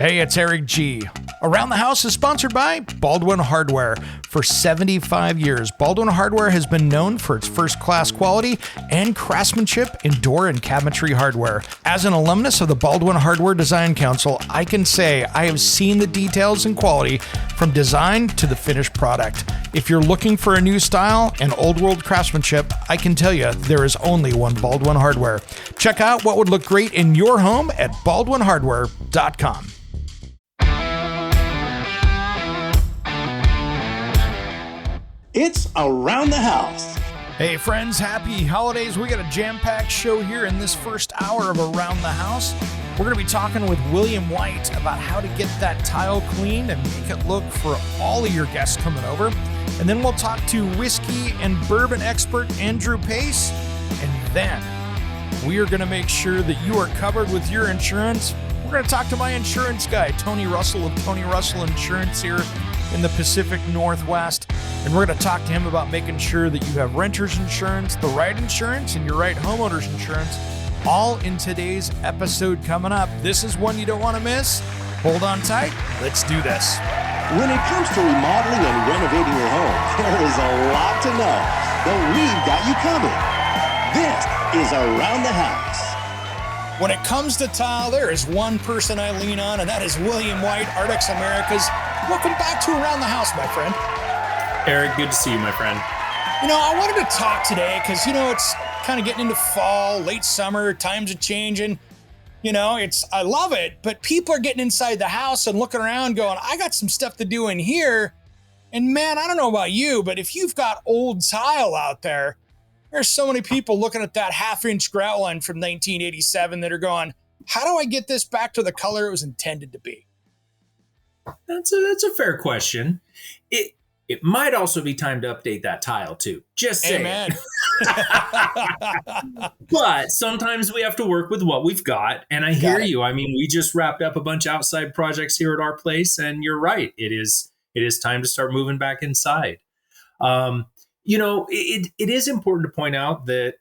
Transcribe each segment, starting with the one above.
Hey, it's Eric G. Around the House is sponsored by Baldwin Hardware. For 75 years, Baldwin Hardware has been known for its first-class quality and craftsmanship in door and cabinetry hardware. As an alumnus of the Baldwin Hardware Design Council, I can say I have seen the details and quality from design to the finished product. If you're looking for a new style and old-world craftsmanship, I can tell you there is only one Baldwin Hardware. Check out what would look great in your home at baldwinhardware.com. It's Around the House. Hey friends, happy holidays. We got a jam-packed show here in this first hour of Around the House. We're going to be talking with William White about how to get that tile cleaned and make it look for all of your guests coming over. And then we'll talk to whiskey and bourbon expert Andrew Pace. And then we are going to make sure that you are covered with your insurance. We're going to talk to my insurance guy, Tony Russell of Tony Russell Insurance here in the Pacific Northwest. And we're going to talk to him about making sure that you have renter's insurance, the right insurance, and your right homeowner's insurance, all in today's episode coming up. This is one you don't want to miss. Hold on tight. Let's do this. When it comes to remodeling and renovating your home, there is a lot to know, but we've got you covered. This is Around the House. When it comes to tile, there is one person I lean on, and that is William White, Ardex Americas. Welcome back to Around the House, my friend. Eric, good to see you, my friend. You know, I wanted to talk today because, it's kind of getting into fall, late summer, times are changing. I love it, but people are getting inside the house and looking around going, I got some stuff to do in here. And man, I don't know about you, but if you've got old tile out there, there's so many people looking at that half-inch grout line from 1987 that are going, how do I get this back to the color it was intended to be? That's a fair question. It might also be time to update that tile too. Just saying. Amen. But sometimes we have to work with what we've got. And I hear you. I mean, we just wrapped up a bunch of outside projects here at our place, and you're right. It is time to start moving back inside. It is important to point out that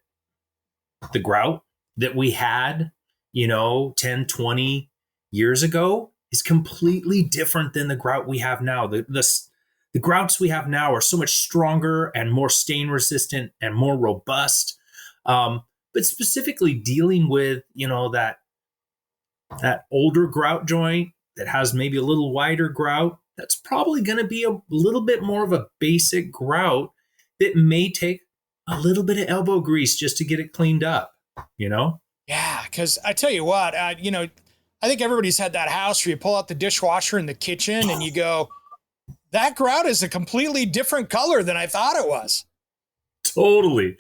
the grout that we had, 10, 20 years ago is completely different than the grout we have now. The grouts we have now are so much stronger and more stain resistant and more robust. But specifically dealing with, that older grout joint that has maybe a little wider grout, that's probably going to be a little bit more of a basic grout that may take a little bit of elbow grease just to get it cleaned up, Yeah, because I tell you what, I think everybody's had that house where you pull out the dishwasher in the kitchen and you go, that grout is a completely different color than I thought it was. Totally.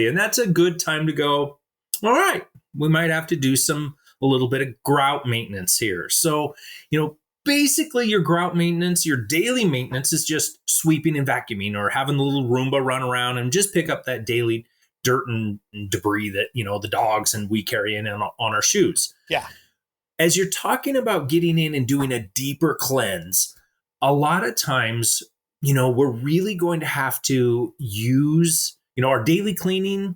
And that's a good time to go, all right, we might have to do a little bit of grout maintenance here. So, basically your grout maintenance, your daily maintenance is just sweeping and vacuuming or having the little Roomba run around and just pick up that daily dirt and debris that, the dogs and we carry in on our shoes. Yeah. As you're talking about getting in and doing a deeper cleanse, a lot of times, we're really going to have to use, our daily cleaning.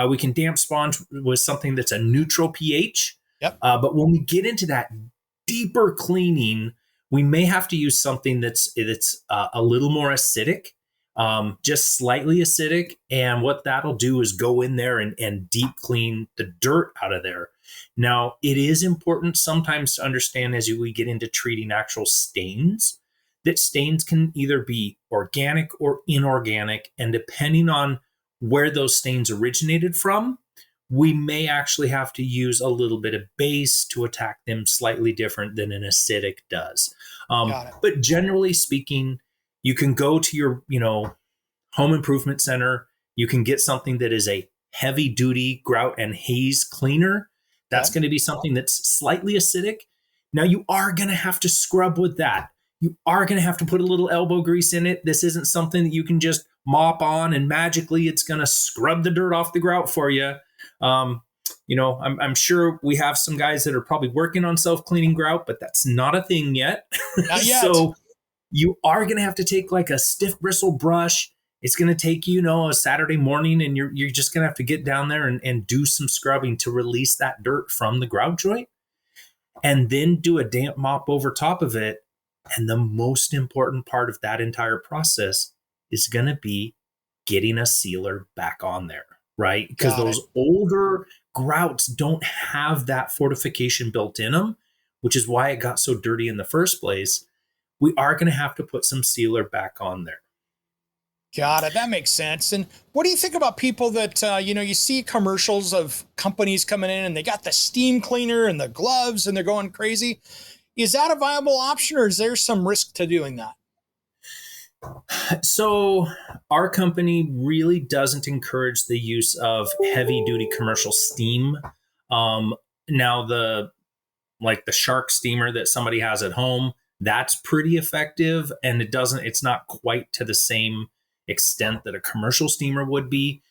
We can damp sponge with something that's a neutral pH. Yep. But when we get into that deeper cleaning, we may have to use something that's a little more acidic, just slightly acidic. And what that'll do is go in there and deep clean the dirt out of there. Now, it is important sometimes to understand as we get into treating actual stains, that stains can either be organic or inorganic. And depending on where those stains originated from, we may actually have to use a little bit of base to attack them slightly different than an acidic does. But generally speaking, you can go to your, home improvement center. You can get something that is a heavy duty grout and haze cleaner. That's going to be something that's slightly acidic. Now you are going to have to scrub with that. You are going to have to put a little elbow grease in it. This isn't something that you can just mop on and magically it's going to scrub the dirt off the grout for you. I'm sure we have some guys that are probably working on self-cleaning grout, but that's not a thing yet. Not yet. So you are going to have to take like a stiff bristle brush. It's going to take a Saturday morning, and you're just going to have to get down there and do some scrubbing to release that dirt from the grout joint. and then do a damp mop over top of it. And the most important part of that entire process is going to be getting a sealer back on there, right? Because those older grouts don't have that fortification built in them, which is why it got so dirty in the first place. We are going to have to put some sealer back on there. Got it. That makes sense. And what do you think about people that, you see commercials of companies coming in and they got the steam cleaner and the gloves and they're going crazy? Is that a viable option, or is there some risk to doing that? So our company really doesn't encourage the use of heavy duty commercial steam. Now the shark steamer that somebody has at home, that's pretty effective, and it's not quite to the same extent that a commercial steamer would be.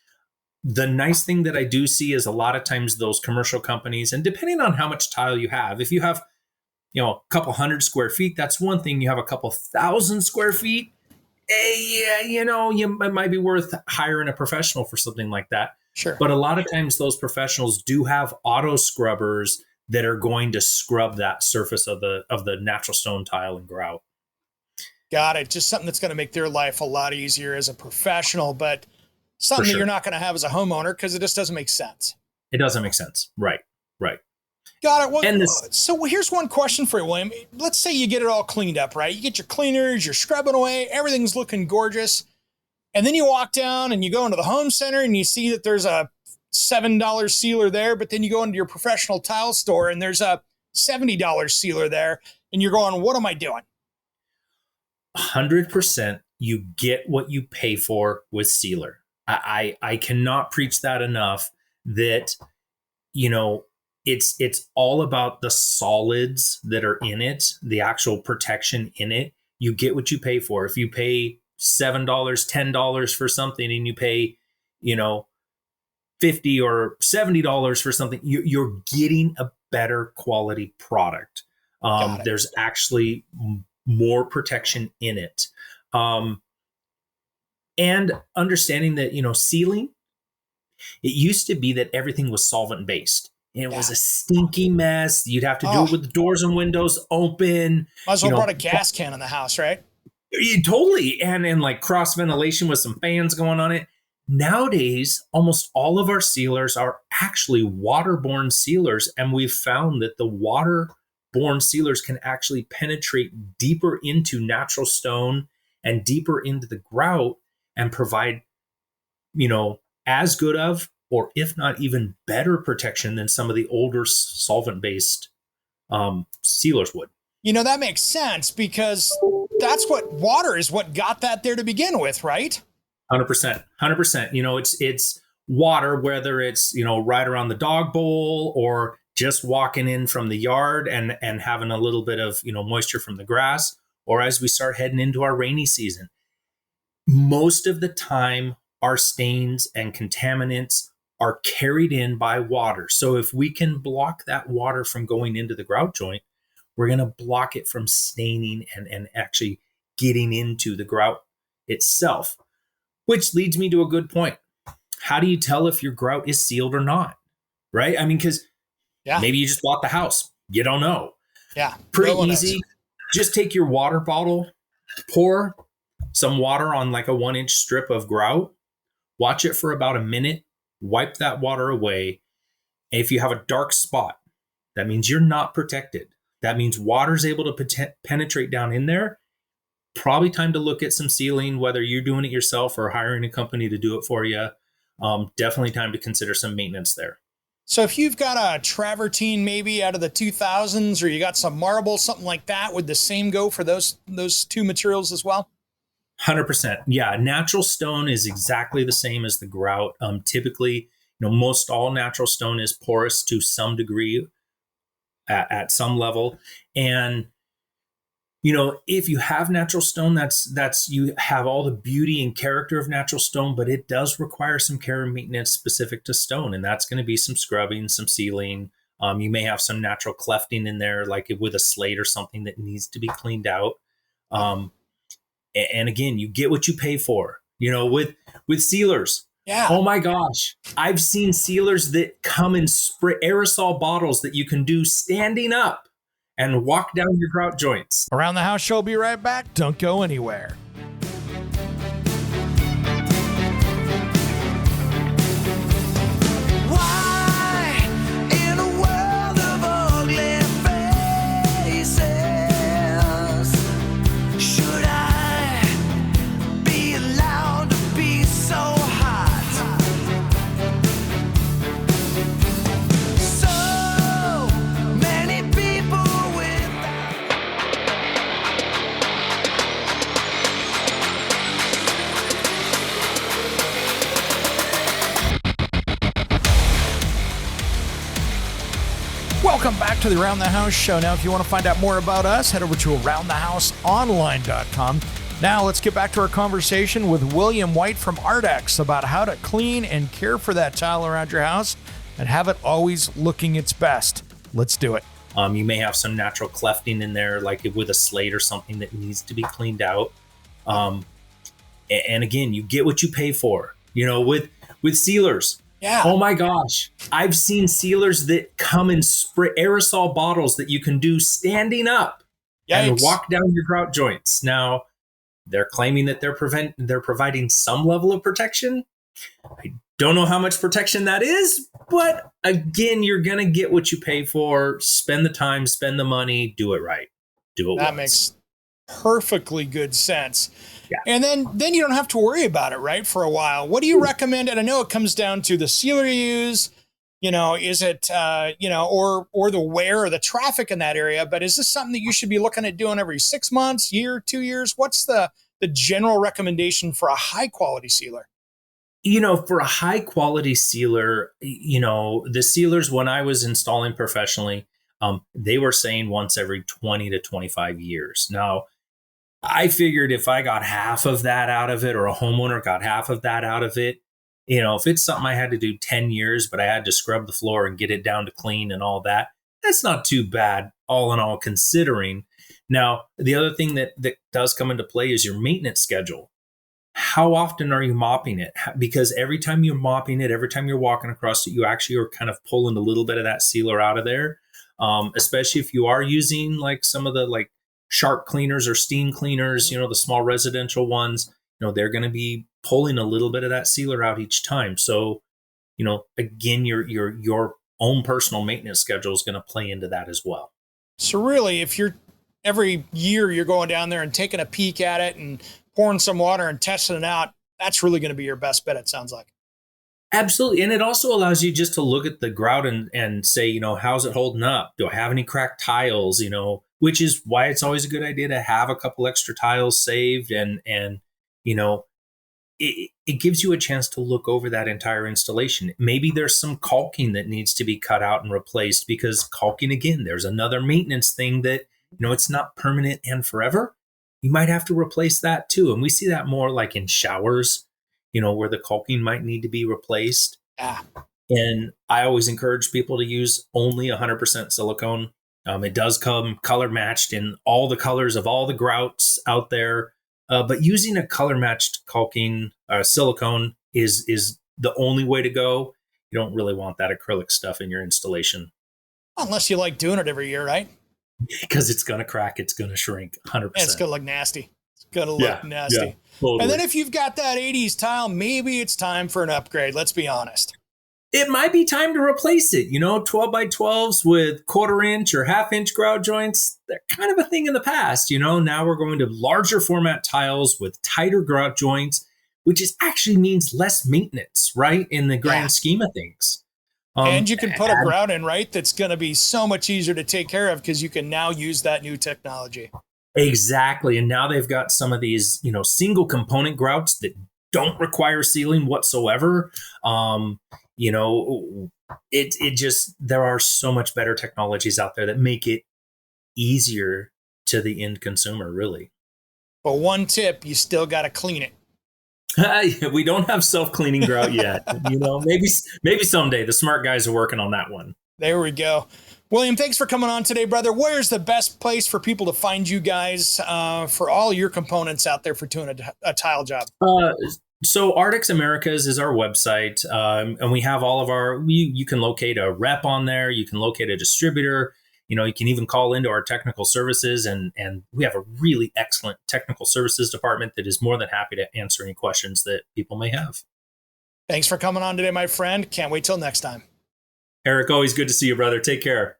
The nice thing that I do see is a lot of times those commercial companies, and depending on how much tile you have, if you have, a couple 100 square feet, that's one thing. You have a couple 1,000 square feet, it might be worth hiring a professional for something like that. Sure. But a lot of times those professionals do have auto scrubbers that are going to scrub that surface of the natural stone tile and grout. Got it. Just something that's going to make their life a lot easier as a professional, but something that you're not going to have as a homeowner because it just doesn't make sense. It doesn't make sense. Right. Got it. Well, so here's one question for you, William. Let's say you get it all cleaned up, right? You get your cleaners, you're scrubbing away, everything's looking gorgeous. And then you walk down and you go into the home center and you see that there's a $7 sealer there, but then you go into your professional tile store and there's a $70 sealer there. And you're going, what am I doing? 100% you get what you pay for with sealer. I cannot preach that enough, that, it's all about the solids that are in it, the actual protection in it. You get what you pay for. If you pay $7, $10 for something and you pay, $50 or $70 for something, you're getting a better quality product. There's actually more protection in it. And understanding that, sealing, it used to be that everything was solvent based. It was a stinky mess. You'd have to do it with the doors and windows open. Might as well brought a gas can in the house, right? Totally. And like cross ventilation with some fans going on it. Nowadays, almost all of our sealers are actually waterborne sealers. And we've found that the waterborne sealers can actually penetrate deeper into natural stone and deeper into the grout and provide, as good of, or if not even better protection than some of the older solvent-based sealers would. That makes sense, because that's what got that there to begin with, right? 100%. It's water, whether it's, right around the dog bowl or just walking in from the yard and having a little bit of, moisture from the grass, or as we start heading into our rainy season. Most of the time, our stains and contaminants are carried in by water. So if we can block that water from going into the grout joint, we're going to block it from staining and actually getting into the grout itself, which leads me to a good point. How do you tell if your grout is sealed or not? Right? I mean, because maybe you just bought the house. You don't know. Yeah. Pretty easy. Just take your water bottle, pour some water on like a 1-inch strip of grout, watch it for about a minute, wipe that water away. And if you have a dark spot, that means you're not protected. That means water's able to penetrate down in there. Probably time to look at some sealing, whether you're doing it yourself or hiring a company to do it for you. Definitely time to consider some maintenance there. So if you've got a travertine maybe out of the 2000s, or you got some marble, something like that, would the same go for those two materials as well? 100%. Yeah. Natural stone is exactly the same as the grout. Typically, most all natural stone is porous to some degree at some level. And, if you have natural stone, that's you have all the beauty and character of natural stone, but it does require some care and maintenance specific to stone. And that's going to be some scrubbing, some sealing. You may have some natural clefting in there, like with a slate or something that needs to be cleaned out. And again, you get what you pay for, with sealers. Yeah. Oh my gosh. I've seen sealers that come in spray aerosol bottles that you can do standing up. and walk down your grout joints. Around the House show will be right back. Don't go anywhere. Welcome back to the Around the House show. Now, if you want to find out more about us, head over to AroundTheHouseOnline.com. Now, let's get back to our conversation with William White from Ardex about how to clean and care for that tile around your house and have it always looking its best. Let's do it. You may have some natural clefting in there, like with a slate or something that needs to be cleaned out. And again, you get what you pay for. You know, with sealers. Yeah. Oh my gosh. I've seen sealers that come in spray aerosol bottles that you can do standing up and walk down your grout joints. Now, they're claiming that they're providing some level of protection. I don't know how much protection that is, but again, you're going to get what you pay for. Spend the time, spend the money, do it right. Do it That once. makes perfectly good sense. Yeah. And then you don't have to worry about it, right, for a while. What do you recommend? And I know it comes down to the sealer you use, you know, is it, or the wear or the traffic in that area, but is this something that you should be looking at doing every 6 months, year, 2 years? What's the general recommendation for a high quality sealer? You know, for a high quality sealer, you know, the sealers, when I was installing professionally, they were saying once every 20 to 25 years. Now, I figured if I got half of that out of it, or a homeowner got half of that out of it, you know, if it's something I had to do 10 years, but I had to scrub the floor and get it down to clean and all that, that's not too bad, all in all, considering. Now, the other thing that does come into play is your maintenance schedule. How often are you mopping it? Because every time you're mopping it, every time you're walking across it, you actually are kind of pulling a little bit of that sealer out of there, especially if you are using like some of the like shark cleaners or steam cleaners, you know, the small residential ones, you know, they're going to be pulling a little bit of that sealer out each time. So, you know, again, your own personal maintenance schedule is going to play into that as well. So really, if you're every year you're going down there and taking a peek at it and pouring some water and testing it out, that's really going to be your best bet, it sounds like. Absolutely. And it also allows you just to look at the grout and say, you know, how's it holding up? Do I have any cracked tiles? You know, which is why it's always a good idea to have a couple extra tiles saved. And you know, it gives you a chance to look over that entire installation. Maybe there's some caulking that needs to be cut out and replaced, because caulking, again, there's another maintenance thing that, you know, it's not permanent and forever. You might have to replace that too. And we see that more like in showers, you know, where the caulking might need to be replaced. And I always encourage people to use only 100% silicone. It does come color matched in all the colors of all the grouts out there. But using a color matched caulking silicone is the only way to go. You don't really want that acrylic stuff in your installation. Unless you like doing it every year, right? Because it's going to crack. It's going to shrink 100%. And it's going to look nasty. It's going to look nasty. Yeah, totally. And then if you've got that 80s tile, maybe it's time for an upgrade. Let's be honest. It might be time to replace it. You know, 12 by 12s with 1/4 inch or 1/2 inch grout joints, they're kind of a thing in the past. You know, now we're going to larger format tiles with tighter grout joints, which actually means less maintenance, right? In the grand scheme of things. And you can put a grout in, right? That's going to be so much easier to take care of because you can now use that new technology. Exactly. And now they've got some of these, you know, single component grouts that don't require sealing whatsoever. You know, it just, there are so much better technologies out there that make it easier to the end consumer, really. But one tip, you still got to clean it. We don't have self-cleaning grout yet. You know, maybe someday. The smart guys are working on that one. There we go. William, thanks for coming on today, brother. Where's the best place for people to find you guys for all your components out there for doing a tile job? So Ardex Americas is our website, and we have all of our, you can locate a rep on there. You can locate a distributor. You can even call into our technical services, and we have a really excellent technical services department that is more than happy to answer any questions that people may have. Thanks for coming on today, my friend. Can't wait till next time. Eric, always good to see you, brother. Take care.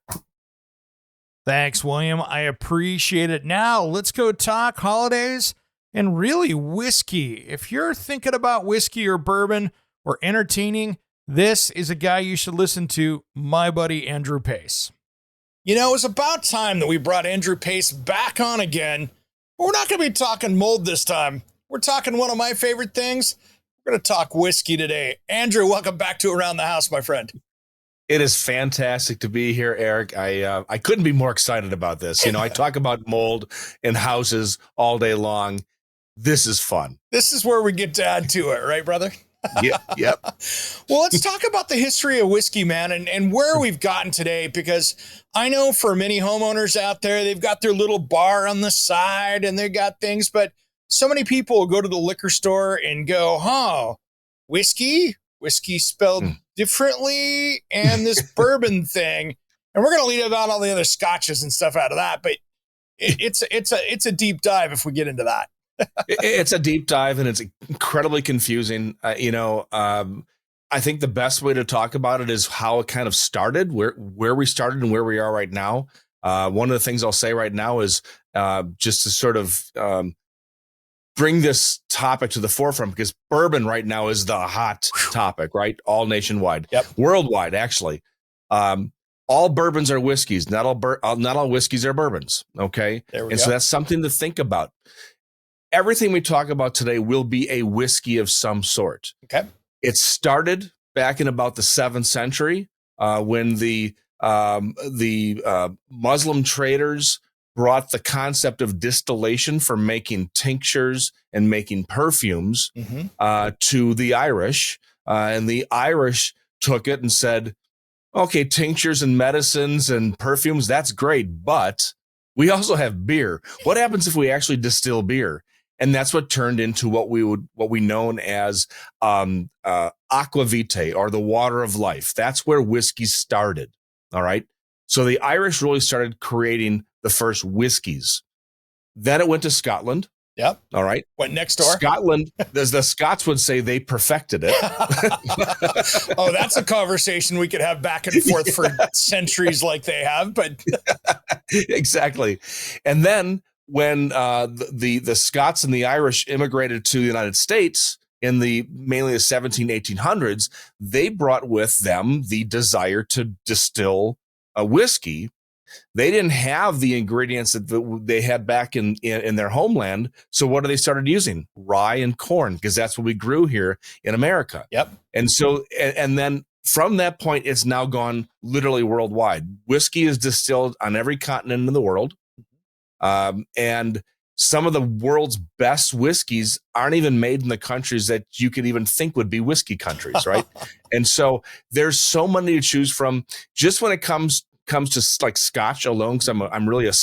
Thanks, William. I appreciate it. Now, let's go talk holidays and really whiskey. If you're thinking about whiskey or bourbon or entertaining, this is a guy you should listen to, my buddy Andrew Pace. You know, it was about time that we brought Andrew Pace back on again. But we're not going to be talking mold this time. We're talking one of my favorite things. We're going to talk whiskey today. Andrew, welcome back to Around the House, my friend. It is fantastic to be here, Eric. I couldn't be more excited about this. I talk about mold in houses all day long. This is fun. This is where we get to add to it, right, brother? Yep. Well, let's talk about the history of whiskey, man, and where we've gotten today, because I know for many homeowners out there, they've got their little bar on the side and they got things, but so many people will go to the liquor store and go, whiskey spelled differently, and this bourbon thing. And we're going to leave out all the other scotches and stuff out of that, but it's a deep dive if we get into that. It's a deep dive, and it's incredibly confusing. I think the best way to talk about it is how it kind of started, where we started and where we are right now. One of the things I'll say right now is just to sort of bring this topic to the forefront, because bourbon right now is the hot topic, right? All nationwide, worldwide, actually. All bourbons are whiskeys. Not all whiskeys are bourbons. Okay. So that's something to think about. Everything we talk about today will be a whiskey of some sort. Okay. It started back in about the 7th century when the Muslim traders brought the concept of distillation for making tinctures and making perfumes to the Irish. And the Irish took it and said, okay, tinctures and medicines and perfumes, that's great, but we also have beer. What happens if we actually distill beer? And that's what turned into what we known as aqua vitae, or the water of life. That's where whiskey started. All right. So the Irish really started creating the first whiskeys. Then it went to Scotland. Yep. All right. Went next door. Scotland, as the Scots would say, they perfected it. Oh, that's a conversation we could have back and forth for centuries like they have, but exactly. And then when the Scots and the Irish immigrated to the United States in mainly the 1800s, they brought with them the desire to distill a whiskey. They didn't have the ingredients that they had back in their homeland. So what they started using? Rye and corn, because that's what we grew here in America. Yep. And so, and then from that point, it's now gone literally worldwide. Whiskey is distilled on every continent in the world. And some of the world's best whiskeys aren't even made in the countries that you could even think would be whiskey countries, right? And so there's so many to choose from. Just when it comes to like Scotch alone, because I'm really a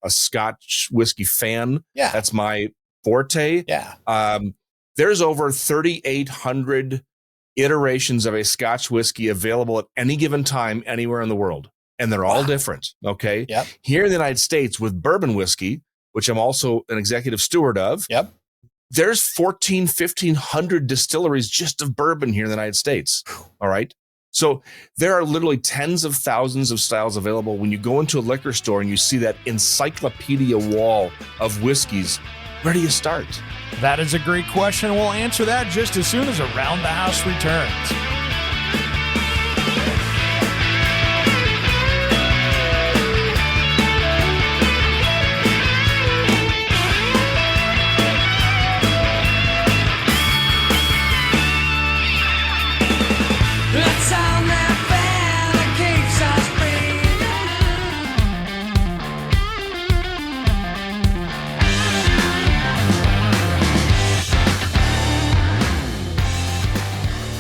Scotch whiskey fan. Yeah, that's my forte. Yeah. There's over 3,800 iterations of a Scotch whiskey available at any given time anywhere in the world. And they're all different, okay? Yep. Here in the United States with bourbon whiskey, which I'm also an executive steward of, there's 1,500 distilleries just of bourbon here in the United States, all right? So there are literally tens of thousands of styles available. When you go into a liquor store and you see that encyclopedia wall of whiskeys, where do you start? That is a great question. We'll answer that just as soon as Around the House returns.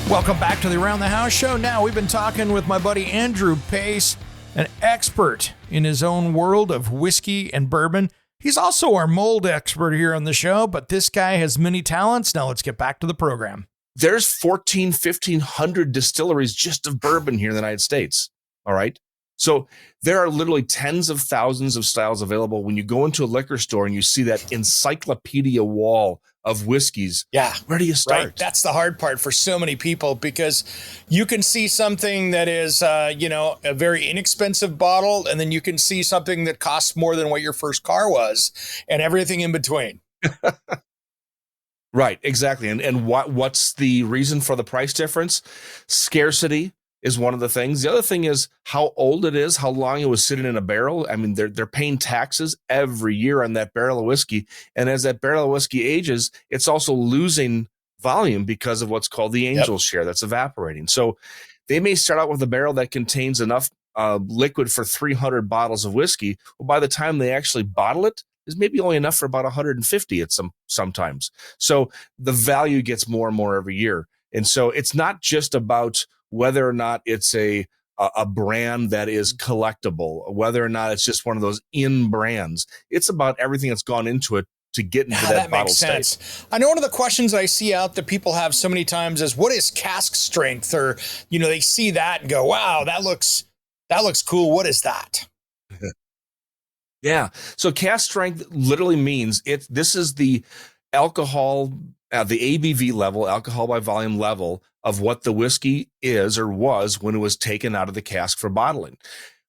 Welcome back to the Around the House show. Now, we've been talking with my buddy Andrew Pace, an expert in his own world of whiskey and bourbon. He's also our mold expert here on the show, but this guy has many talents. Now let's get back to the program. There's 1,500 distilleries just of bourbon here in the United States. All right. So there are literally tens of thousands of styles available. When you go into a liquor store and you see that encyclopedia wall of whiskeys, Yeah. where do you start? Right. That's the hard part for so many people, because you can see something that is, a very inexpensive bottle, and then you can see something that costs more than what your first car was, and everything in between. Right, exactly. And what's the reason for the price difference? Scarcity is one of the things. The other thing is how old it is, how long it was sitting in a barrel. I mean, they're paying taxes every year on that barrel of whiskey. And as that barrel of whiskey ages, it's also losing volume because of what's called the angel share that's evaporating. So they may start out with a barrel that contains enough liquid for 300 bottles of whiskey. Well, by the time they actually bottle it, is maybe only enough for about 150 at sometimes. So the value gets more and more every year. And so it's not just about whether or not it's a brand that is collectible, whether or not it's just one of those in brands. It's about everything that's gone into it to get into that bottle makes sense. state. I know one of the questions I see out that people have so many times is, what is cask strength? Or, they see that and go, wow, that looks cool. What is that? Yeah. So cask strength literally means this is the alcohol, the ABV level, alcohol by volume level of what the whiskey is or was when it was taken out of the cask for bottling.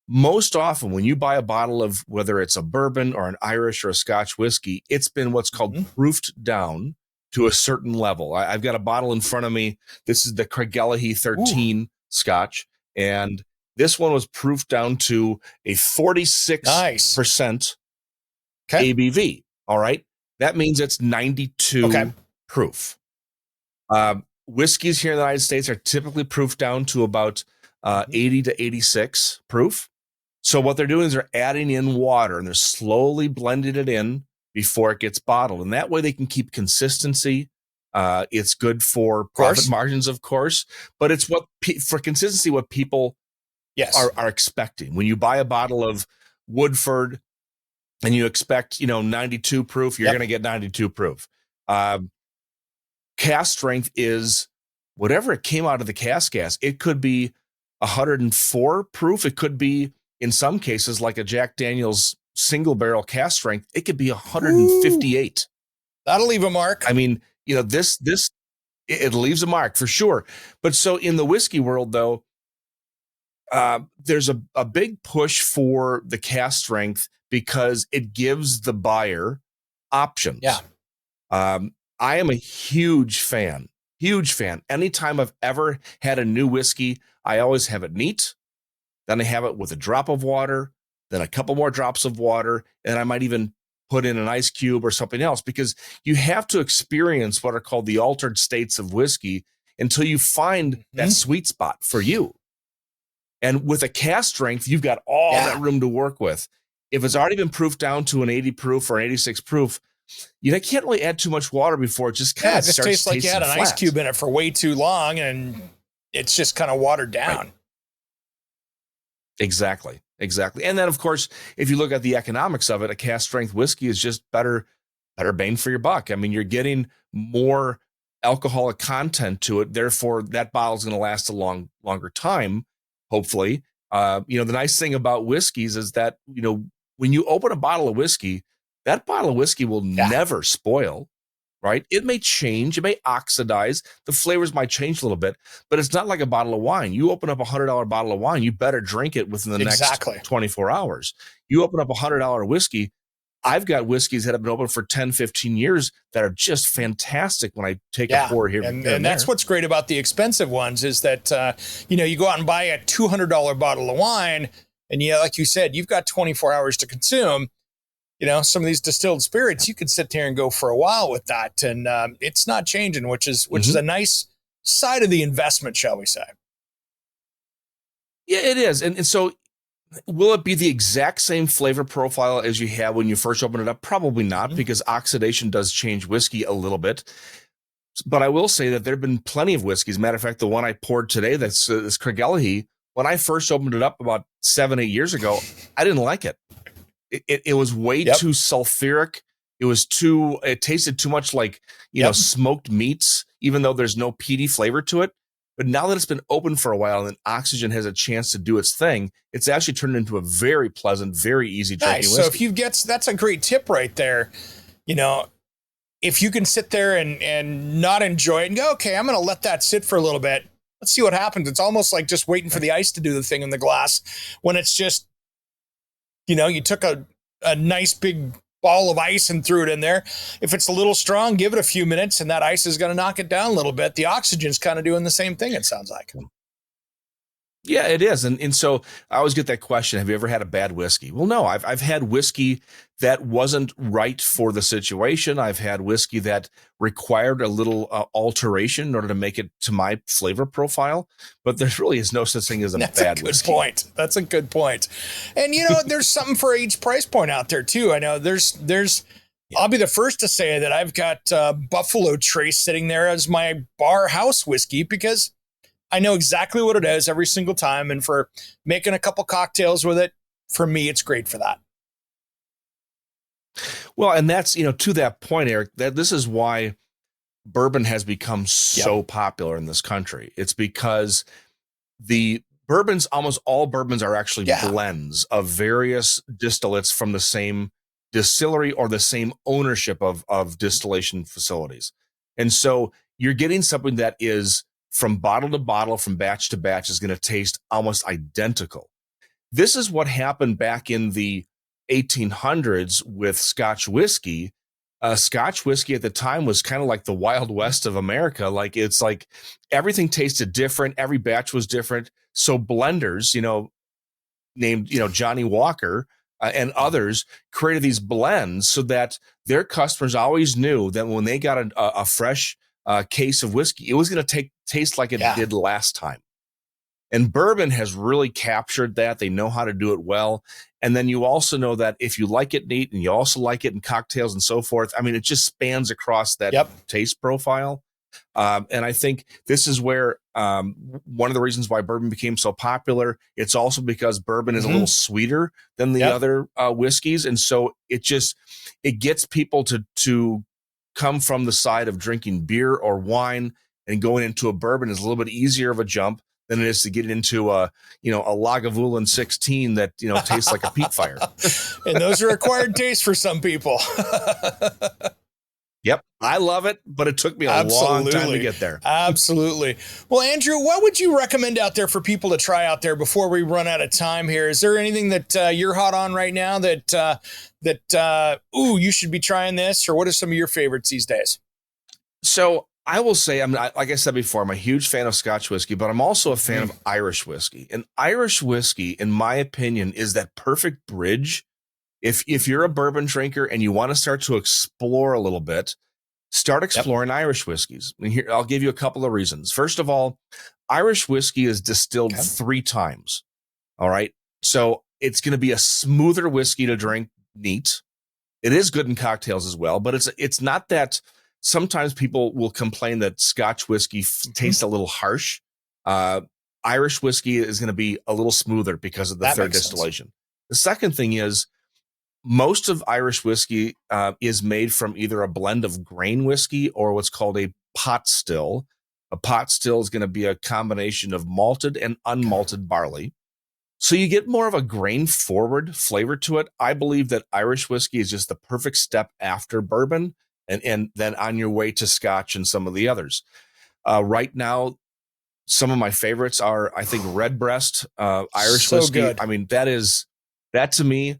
Most often when you buy a bottle of, whether it's a bourbon or an Irish or a Scotch whiskey, it's been what's called proofed down to a certain level. I've got a bottle in front of me. This is the Craigellachie 13 Scotch. And this one was proofed down to a 46% ABV. All right. That means it's 92 proof. Whiskeys here in the United States are typically proofed down to about 80 to 86 proof. So what they're doing is they're adding in water and they're slowly blending it in before it gets bottled. And that way they can keep consistency. It's good for profit margins, of course, but it's for consistency, what people are expecting. When you buy a bottle of Woodford and you expect, 92 proof, you're going to get 92 proof. Cask strength is whatever it came out of the cask gas. It could be 104 proof. It could be, in some cases, like a Jack Daniel's single barrel cask strength, it could be 158. That'll leave a mark. I mean, it leaves a mark for sure. But so in the whiskey world, though, there's a big push for the cask strength because it gives the buyer options. Yeah. I am a huge fan. Anytime I've ever had a new whiskey, I always have it neat. Then I have it with a drop of water, then a couple more drops of water, and I might even put in an ice cube or something else, because you have to experience what are called the altered states of whiskey until you find that sweet spot for you. And with a cask strength, you've got all that room to work with. If it's already been proofed down to an 80 proof or an 86 proof, you can't really add too much water before it just kind of starts tastes like you had an flat. ice cube in it for way too long, and it's just kind of watered down. Right. Exactly. And then, of course, if you look at the economics of it, a cask strength whiskey is just better bang for your buck. I mean, you're getting more alcoholic content to it. Therefore, that bottle is going to last a longer time, hopefully. The nice thing about whiskeys is that, when you open a bottle of whiskey, that bottle of whiskey will never spoil, right? It may change, it may oxidize, the flavors might change a little bit, but it's not like a bottle of wine. You open up a $100 bottle of wine, you better drink it within the next 24 hours. You open up a $100 whiskey. I've got whiskeys that have been open for 10, 15 years that are just fantastic when I take a pour here. And that's what's great about the expensive ones is that, you go out and buy a $200 bottle of wine, and like you said, you've got 24 hours to consume. Some of these distilled spirits, you could sit there and go for a while with that. And it's not changing, which is a nice side of the investment, shall we say. Yeah, it is. And so will it be the exact same flavor profile as you had when you first opened it up? Probably not, because oxidation does change whiskey a little bit. But I will say that there have been plenty of whiskeys. Matter of fact, the one I poured today, that's this Craigellachie, when I first opened it up about 7-8 years ago, I didn't like it. It was way too sulfuric. It tasted too much like, smoked meats, even though there's no peaty flavor to it. But now that it's been open for a while and oxygen has a chance to do its thing, it's actually turned into a very pleasant, very easy drinking whiskey. So if you get, that's a great tip right there. You know, if you can sit there and not enjoy it and go, okay, I'm going to let that sit for a little bit. Let's see what happens. It's almost like just waiting for the ice to do the thing in the glass when it's just, you know, you took a nice big ball of ice and threw it in there. If it's a little strong, give it a few minutes and that ice is going to knock it down a little bit. The oxygen's kind of doing the same thing, it sounds like. Yeah, it is. And so I always get that question, have you ever had a bad whiskey? Well, no, I've had whiskey that wasn't right for the situation. I've had whiskey that required a little alteration in order to make it to my flavor profile. But there really is no such thing as a bad whiskey. That's a good point. That's a good point. And, you know, there's something for each price point out there, too. I know there's I'll be the first to say that I've got Buffalo Trace sitting there as my bar house whiskey because I know exactly what it is every single time. And for making a couple cocktails with it, for me, it's great for that. Well, and that's, you know, to that point, Eric, that this is why bourbon has become so popular in this country. It's because the bourbons, almost all bourbons are actually blends of various distillates from the same distillery or the same ownership of distillation facilities. And so you're getting something that is from bottle to bottle, from batch to batch, is going to taste almost identical. This is what happened back in the 1800s with Scotch whiskey. Scotch whiskey at the time was kind of like the Wild West of America. Like, it's like everything tasted different. Every batch was different. So blenders, you know, named, you know, Johnny Walker and others created these blends so that their customers always knew that when they got a fresh case of whiskey, it was going to taste like it did last time. And bourbon has really captured that. They know how to do it well. And then you also know that if you like it neat and you also like it in cocktails and so forth, I mean, it just spans across that taste profile. And I think this is where one of the reasons why bourbon became so popular. It's also because bourbon is a little sweeter than the other whiskeys. And so it gets people to come from the side of drinking beer or wine, and going into a bourbon is a little bit easier of a jump than it is to get into a Lagavulin 16 that, you know, tastes like a peat fire. And those are acquired tastes for some people. Yep. I love it, but it took me a long time to get there. Absolutely. Well, Andrew, what would you recommend out there for people to try out there before we run out of time here? Is there anything that you're hot on right now that you should be trying this, or what are some of your favorites these days? So I will say, like I said before, I'm a huge fan of Scotch whiskey, but I'm also a fan of Irish whiskey. And Irish whiskey, in my opinion, is that perfect bridge. If you're a bourbon drinker and you want to start to explore a little bit, start exploring Irish whiskeys. And here, I'll give you a couple of reasons. First of all, Irish whiskey is distilled 3 times. All right. So it's going to be a smoother whiskey to drink neat. It is good in cocktails as well, but it's not that. Sometimes people will complain that Scotch whiskey tastes a little harsh. Irish whiskey is going to be a little smoother because of the third distillation. The second thing is, most of Irish whiskey is made from either a blend of grain whiskey or what's called a pot still. A pot still is going to be a combination of malted and unmalted barley. So you get more of a grain forward flavor to it. I believe that Irish whiskey is just the perfect step after bourbon, and then on your way to Scotch and some of the others. Right now, some of my favorites are, I think, Redbreast Irish whiskey. Good. I mean, that to me,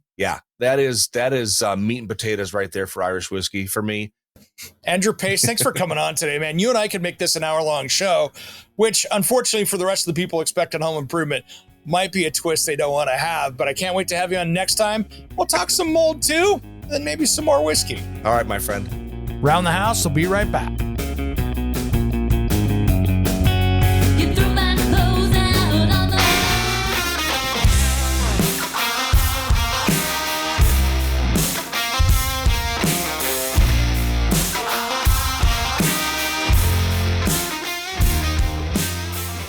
that is meat and potatoes right there for Irish whiskey for me. Andrew Pace, thanks for coming on today, man. You and I could make this an hour-long show, which unfortunately for the rest of the people expecting Home Improvement might be a twist they don't want to have, but I can't wait to have you on next time. We'll talk some mold too, and then maybe some more whiskey. All right, my friend. Round the House will be right back.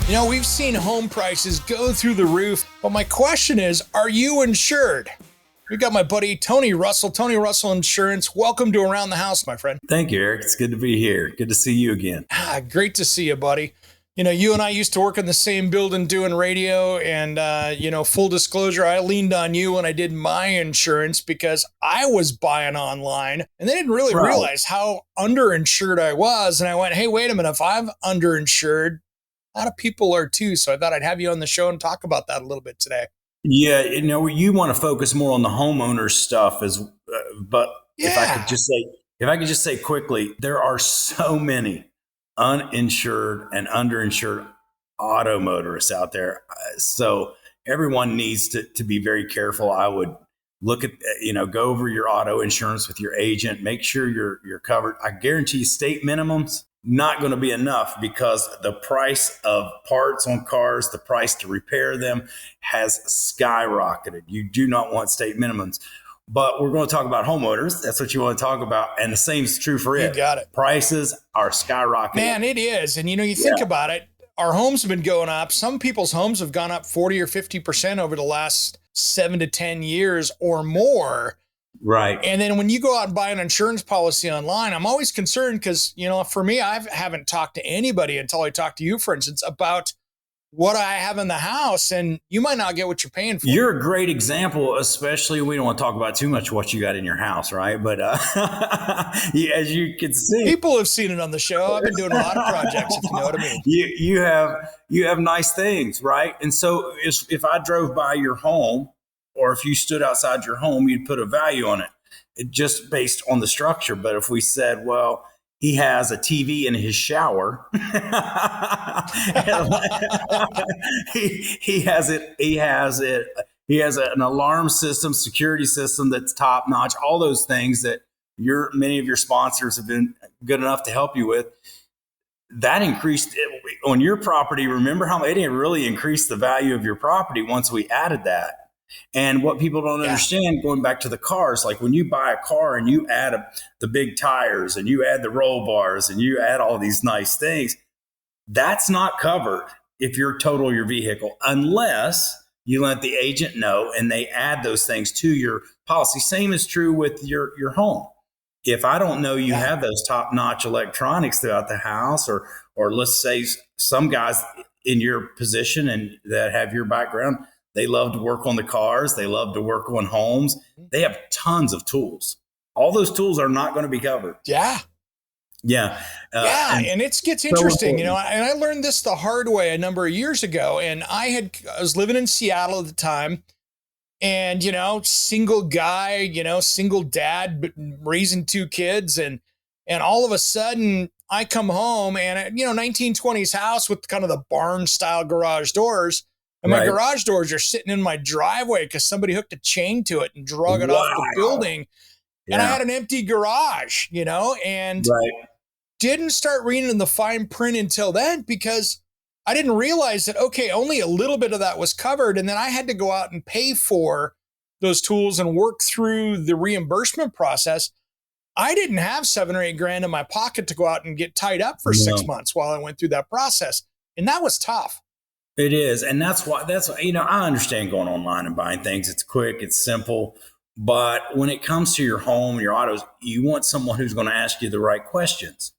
You know, we've seen home prices go through the roof, but my question is, are you insured? We got my buddy Tony Russell Insurance. Welcome to Around the House, my friend. Thank you, Eric. It's good to be here. Good to see you again. Great to see you, buddy. You know, you and I used to work in the same building doing radio, and, full disclosure, I leaned on you when I did my insurance because I was buying online and they didn't really realize how underinsured I was. And I went, hey, wait a minute, if I'm underinsured, a lot of people are too. So I thought I'd have you on the show and talk about that a little bit today. Yeah, you want to focus more on the homeowner stuff but if I could just say quickly, there are so many uninsured and underinsured auto motorists out there. So everyone needs to be very careful. I would look at, go over your auto insurance with your agent, make sure you're covered. I guarantee you state minimums, not going to be enough because the price of parts on cars, the price to repair them has skyrocketed. You do not want state minimums. But we're going to talk about homeowners. That's what you want to talk about. And the same is true for it. You got it. Prices are skyrocketing. Man, it is. And, you think about it. Our homes have been going up. Some people's homes have gone up 40 or 50% over the last 7 to 10 years or more. Right. And then when you go out and buy an insurance policy online, I'm always concerned because, for me, I haven't talked to anybody until I talked to you, for instance, about what I have in the house, and you might not get what you're paying for. You're a great example, especially we don't want to talk about too much what you got in your house, right? But as you can see, people have seen it on the show. I've been doing a lot of projects, if you know what I mean. You have nice things, right? And so if I drove by your home, or if you stood outside your home, you'd put a value on it just based on the structure. But if we said, well, he has a TV in his shower. he has an alarm system, security system that's top notch. All those things that many of your sponsors have been good enough to help you with. That increased on your property. Remember how it didn't really increase the value of your property once we added that. And what people don't understand, going back to the cars, like when you buy a car and you add the big tires and you add the roll bars and you add all these nice things, that's not covered if you total your vehicle, unless you let the agent know and they add those things to your policy. Same is true with your home. If I don't know you have those top-notch electronics throughout the house, or let's say some guys in your position and that have your background, they love to work on the cars. They love to work on homes. They have tons of tools. All those tools are not going to be covered. Yeah. Yeah. And it gets interesting, and I learned this the hard way a number of years ago. And I was living in Seattle at the time, and, single guy, single dad, but raising 2 kids. And all of a sudden I come home and, 1920s house with kind of the barn style garage doors. And my garage doors are sitting in my driveway because somebody hooked a chain to it and drug it off the building. Yeah. And I had an empty garage, and didn't start reading the fine print until then because I didn't realize that, only a little bit of that was covered. And then I had to go out and pay for those tools and work through the reimbursement process. I didn't have $7 or $8 grand in my pocket to go out and get tied up for 6 months while I went through that process. And that was tough. It is. And that's why, I understand going online and buying things. It's quick, it's simple. But when it comes to your home, your autos, you want someone who's going to ask you the right questions.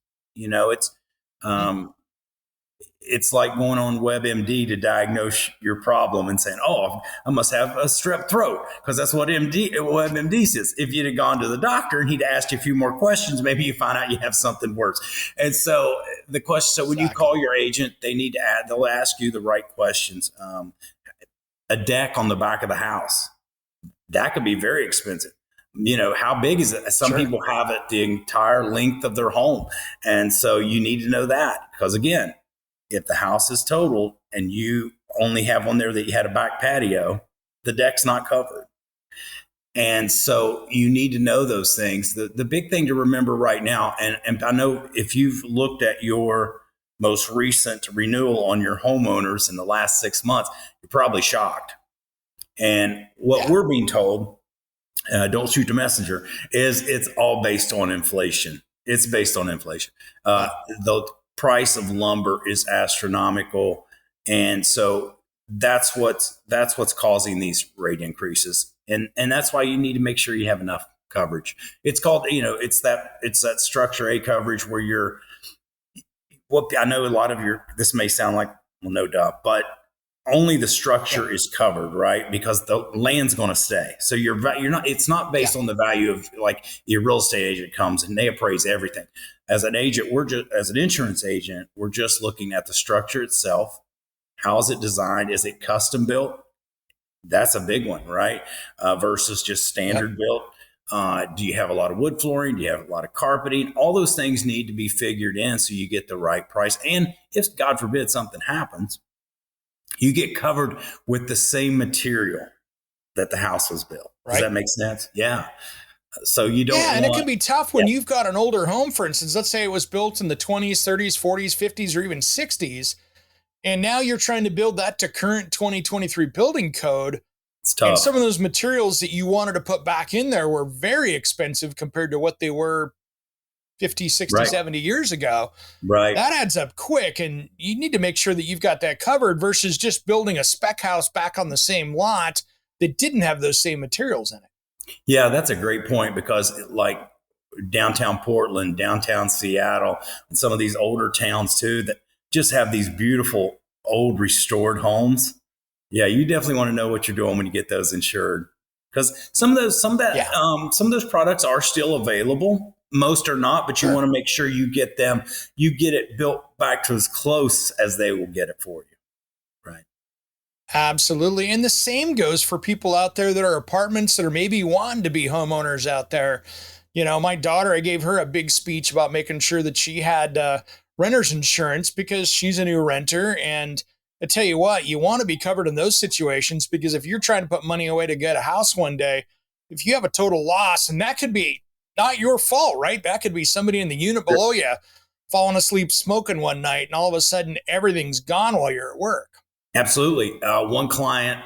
It's like going on WebMD to diagnose your problem and saying, oh, I must have a strep throat, because that's what WebMD says. If you'd have gone to the doctor and he'd asked you a few more questions, maybe you find out you have something worse. And so when you call your agent, they'll ask you the right questions. A deck on the back of the house, that could be very expensive. How big is it? Some people have it the entire length of their home. And so you need to know that, because again, if the house is totaled and you only have one there that you had a back patio, the deck's not covered. And so you need to know those things. The big thing to remember right now, and I know if you've looked at your most recent renewal on your homeowners in the last 6 months, you're probably shocked. And what we're being told, don't shoot the messenger, is it's all based on inflation. It's based on inflation. The price of lumber is astronomical. And so that's what's causing these rate increases. And that's why you need to make sure you have enough coverage. It's called, it's that structure A coverage where Well, I know a lot of this may sound like, well, no duh, but only the structure is covered, right? Because the land's going to stay. So you're not, it's not based on the value of, like, your real estate agent comes and they appraise everything. As an agent, as an insurance agent, we're just looking at the structure itself. How is it designed? Is it custom built? That's a big one, right? Versus just standard built. Do you have a lot of wood flooring? Do you have a lot of carpeting? All those things need to be figured in so you get the right price. And if, God forbid, something happens, you get covered with the same material that the house was built. Does that make sense? Yeah. So you don't. Yeah, and it can be tough when you've got an older home, for instance. Let's say it was built in the 20s, 30s, 40s, 50s, or even 60s. And now you're trying to build that to current 2023 building code. It's tough. And some of those materials that you wanted to put back in there were very expensive compared to what they were 50, 60, 70 years ago. Right. That adds up quick, and you need to make sure that you've got that covered versus just building a spec house back on the same lot that didn't have those same materials in it. Yeah, that's a great point, because like downtown Portland, downtown Seattle, and some of these older towns too, that just have these beautiful old restored homes. Yeah, you definitely want to know what you're doing when you get those insured, because some of those products are still available. Most are not, but you want to make sure you get it built back to as close as they will get it for you. Right. Absolutely. And the same goes for people out there that are apartments that are maybe wanting to be homeowners out there. You know, my daughter, I gave her a big speech about making sure that she had renter's insurance because she's a new renter. And I tell you what, you want to be covered in those situations, because if you're trying to put money away to get a house one day, if you have a total loss, and that could be not your fault, right? That could be somebody in the unit below you falling asleep smoking one night, and all of a sudden everything's gone while you're at work. Absolutely. One client,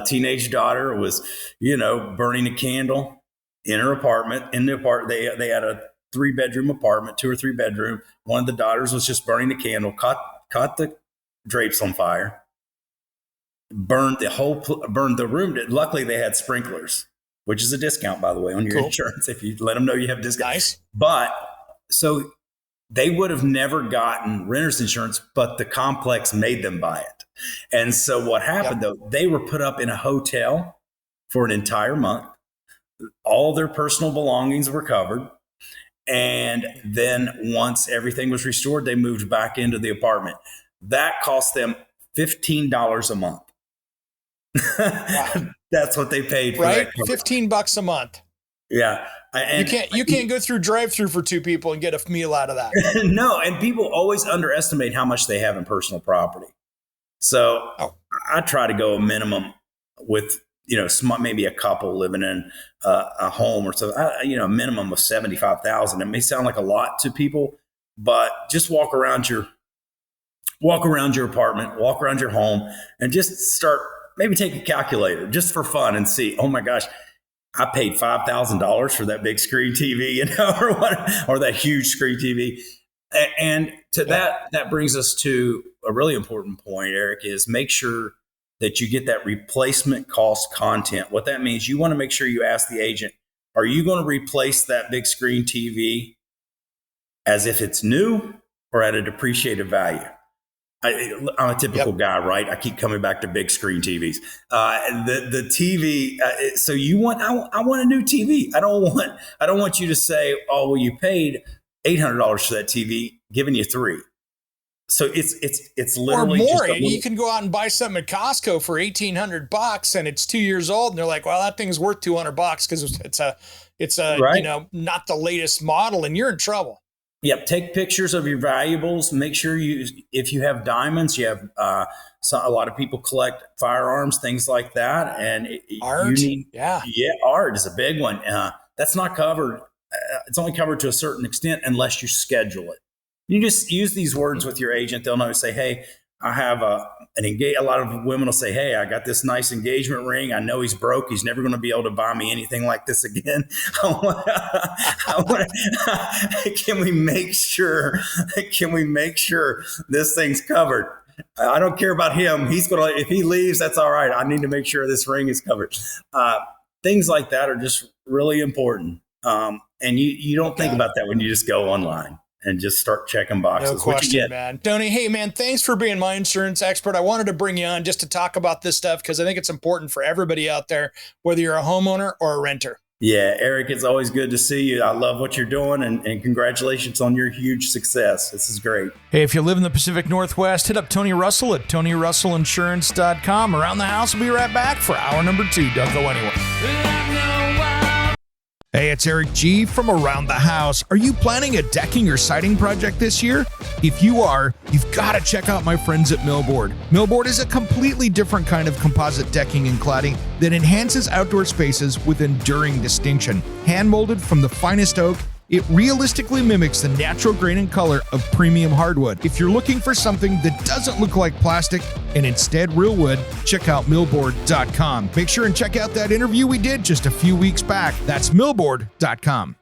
teenage daughter, was, burning a candle in her apartment. They had a 3-bedroom apartment, 2 or 3 bedroom. One of the daughters was just burning the candle, caught the drapes on fire, burned the room. Luckily, they had sprinklers, which is a discount, by the way, on your insurance if you let them know you have discount. Nice. But so they would have never gotten renter's insurance, but the complex made them buy it. And so what happened, though, they were put up in a hotel for an entire month. All their personal belongings were covered. And then once everything was restored, they moved back into the apartment. That cost them $15 a month. Wow. That's what they paid for. Right? $15 a month. Yeah. And you can't go through drive-through for 2 people and get a meal out of that. No. And people always underestimate how much they have in personal property. So I try to go a minimum with, maybe a couple living in a home or so, a minimum of $75,000. It may sound like a lot to people, but just walk around your apartment, walk around your home, and just maybe take a calculator just for fun and see, oh my gosh, I paid $5,000 for that big screen TV, or that huge screen TV. And that brings us to a really important point, Eric, is make sure that you get that replacement cost content. What that means, you want to make sure you ask the agent, are you going to replace that big screen TV as if it's new or at a depreciated value? I'm a typical guy, right? I keep coming back to big screen TVs. The TV. So I want a new TV. I don't want you to say, oh, well, you paid $800 for that TV, giving you 3. So it's literally or more. Just you can go out and buy something at Costco for $1,800, and it's 2 years old, and they're like, well, that thing's worth $200 because it's a right. Not the latest model, and you're in trouble. Yep. Take pictures of your valuables. Make sure if you have diamonds, you have a lot of people collect firearms, things like that. And art. Art is a big one. That's not covered. It's only covered to a certain extent unless you schedule it. You just use these words with your agent. They'll know, say, hey, I have a lot of women will say, hey, I got this nice engagement ring. I know he's broke. He's never going to be able to buy me anything like this again. Can we make sure this thing's covered? I don't care about him. If he leaves, that's all right. I need to make sure this ring is covered. Things like that are just really important. And you don't think about that when you just go online and just start checking boxes. No question, man. Tony, hey, man, thanks for being my insurance expert. I wanted to bring you on just to talk about this stuff because I think it's important for everybody out there, whether you're a homeowner or a renter. Yeah, Eric, it's always good to see you. I love what you're doing, and congratulations on your huge success. This is great. Hey, if you live in the Pacific Northwest, hit up Tony Russell at TonyRussellInsurance.com. Around the House will be right back for hour number 2. Don't go anywhere. Hey, it's Eric G. from Around the House. Are you planning a decking or siding project this year? If you are, you've got to check out my friends at Millboard. Millboard is a completely different kind of composite decking and cladding that enhances outdoor spaces with enduring distinction. Hand-molded from the finest oak, it realistically mimics the natural grain and color of premium hardwood. If you're looking for something that doesn't look like plastic and instead real wood, check out millboard.com. Make sure and check out that interview we did just a few weeks back. That's millboard.com.